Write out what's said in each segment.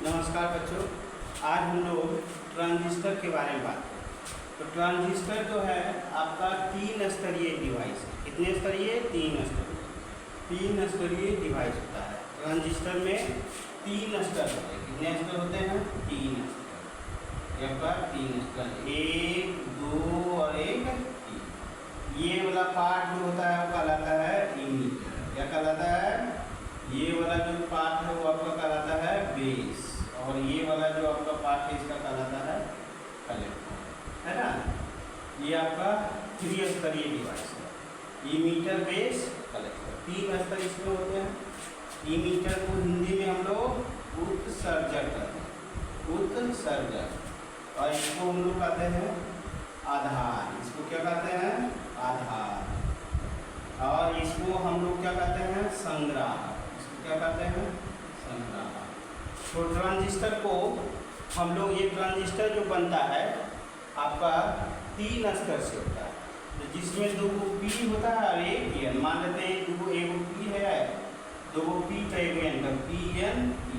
नमस्कार बच्चों, आज हम लोग ट्रांजिस्टर के बारे में बात करें। तो ट्रांजिस्टर जो है आपका 3 स्तरीय डिवाइस है। कितने स्तरीय? 3 स्तरीय। 3 स्तरीय डिवाइस होता है। ट्रांजिस्टर में 3 स्तर होते हैं। कितने स्तर होते हैं? 3 स्तर। ये आपका 3 स्तर, 1, 2 और 3। ये वाला पार्ट जो होता है वो कहलाता है इमीटर। क्या कहलाता है? ये वाला जो पार्ट है वो आपका कहलाता है बेस, और ये वाला जो आपका पार्ट है इसका कहलाता है कलेक्टर, है ना। ये आपका 3 स्तरीय डिवाइस है। इमीटर, बेस, कलेक्टर, 3 स्तर इसमें होते हैं। इमीटर को हिंदी में हम लोग उत्सर्जक कहते हैं, उत्सर्जक। और इसको हम लोग कहते हैं आधार। इसको क्या कहते हैं? आधार। और इसको हम लोग क्या कहते हैं? संग्राहक। क्या कहते हैं? संग्राहक। तो ट्रांजिस्टर को हम लोग, ये ट्रांजिस्टर जो बनता है आपका 3 स्तर से होता है, तो जिसमें 2 पी होता है और 1 एन। मान लेते हैं 2 एगो पी है, 2 पी का एक एन का पी एन पी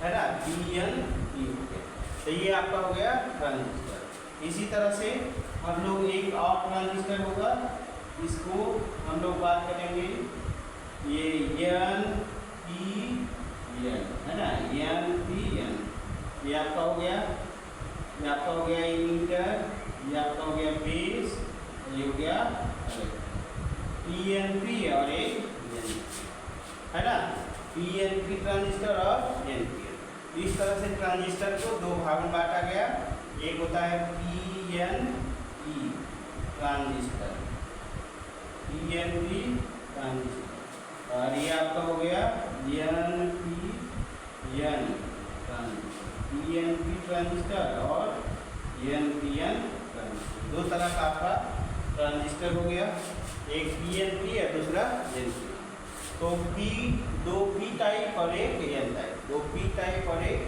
है ना, पी एन पी हो गया। तो ये आपका हो गया ट्रांजिस्टर। इसी तरह से हम लोग एक और ट्रांजिस्टर होगा, इसको हम लोग बात करेंगे। ये एन पी एन है ना, एन पी एन। ये आपका हो गया, ये आपका हो गया इमीटर, ये आपका हो गया बेस, ये हो गया पी एन पी और एक एन, है ना। पी एन पी ट्रांजिस्टर और एन पी एन। इस तरह से ट्रांजिस्टर को 2 भाग में बांटा गया। एक होता है P N P transistor, P N P transistor, और ये आपका हो गया एन पी एन ट्रांजिस्टर और एन पी एन ट्रांजिस्टर। 2 तरह का आपका ट्रांजिस्टर हो गया, एक पी एन पी है, दूसरा एन पी। तो दो पी टाइप और एक एन टाइप, 2 पी टाइप और एक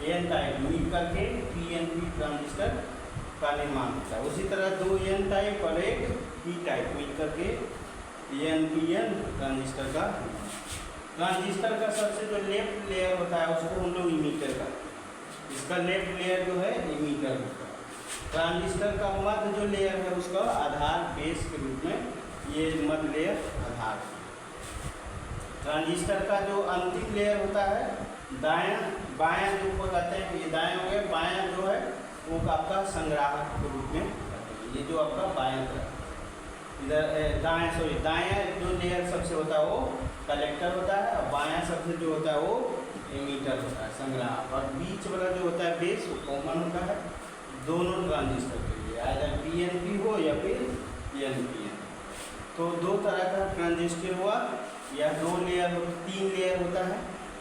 एन टाइप मिल करके पी एन पी ट्रांजिस्टर का निर्माण होता है। उसी तरह 2 एन टाइप और एक पी टाइप मिल करके एन पी एन ट्रांजिस्टर का। ट्रांजिस्टर का सबसे जो लेफ्ट लेयर होता है उसको हम लोग इमीटर का, इसका लेफ्ट लेयर जो है इमीटर होता है। ट्रांजिस्टर का मध्य जो लेयर है उसका आधार, बेस के रूप में ये मध्य लेयर आधार। ट्रांजिस्टर का जो अंतिम लेयर होता है दायां बायां, जो को कहते हैं ये दायां हो गया, बायां जो है वो आपका संग्राहक के रूप में। ये जो आपका बायां तरफ इधर दायां जो लेयर सबसे होता है वो कलेक्टर होता है, और बायां सबसे जो होता है वो इमीटर होता है, संग्राहक। और बीच वाला जो होता है बेस वो कॉमन होता है दोनों ट्रांजिस्टर के लिए, आइदर पी एन पी हो या फिर एन पी एन। तो 2 तरह का ट्रांजिस्टर हुआ, या 2 लेयर 3 लेयर होता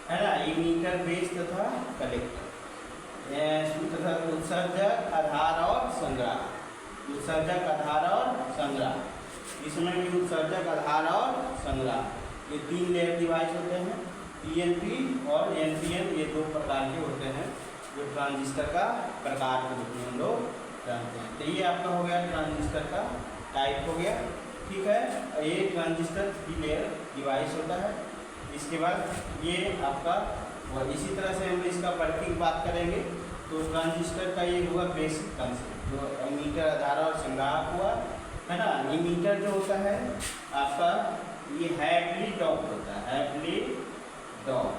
है ना, इमीटर, बेस तथा कलेक्टर, तथा उत्सर्जक, आधार और संग्राहक। उत्सर्जक, आधार और संग्राहक। इसमें भी उत्सर्जक, आधार और संग्राहक, ये 3 लेयर डिवाइस होते हैं। पीएनपी और एनपीएन ये 2 प्रकार के होते हैं जो ट्रांजिस्टर का प्रकार के रूप में हम लोग जानते हैं। तो ये आपका हो गया ट्रांजिस्टर का टाइप हो गया, ठीक है। ये ट्रांजिस्टर 3 लेयर डिवाइस होता है। इसके बाद ये आपका, और इसी तरह से हम इसका वर्किंग बात करेंगे। तो ट्रांजिस्टर का ये हुआ बेसिक कंसेप्ट, जो इमीटर, आधार और संग्राहक हुआ, है ना। इमीटर जो होता है आपका ये हैवली डॉप्ड होता है, हैवली डॉप्ड।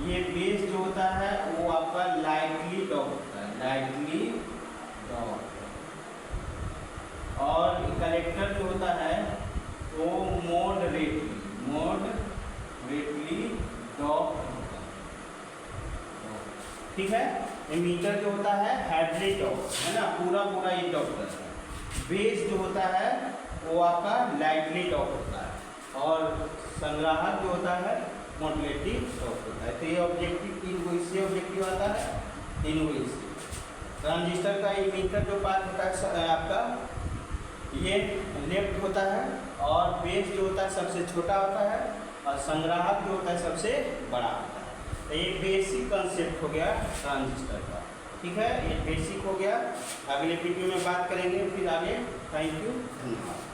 ये बेस जो होता है वो आपका लाइटली डॉप्ड होता है, लाइटली डॉप्ड। और कलेक्टर जो होता है वो मॉडरेटली डॉप्ड होता है, ठीक है। इमीटर जो होता है हैवली डॉप्ड, है ना, पूरा ये डॉप्ड करता है। बेस जो होता है वो आपका लाइटली डॉप्ड होता है, और संग्राहक जो होता है मॉडरेटली डॉप्ड होता है। तो ये ऑब्जेक्टिव 3 को इससे ऑब्जेक्टिव आता है, 3 को इससे। ट्रांजिस्टर का इमीटर जो पार्ट होता है आपका ये लेफ्ट होता है, और बेस जो होता है सबसे छोटा होता है, और संग्राहक जो होता है सबसे बड़ा होता है। तो ये बेसिक कंसेप्ट हो गया ट्रांजिस्टर का, ठीक है। ये बेसिक हो गया। अगले वीडियो में बात करेंगे फिर आगे। थैंक यू, धन्यवाद।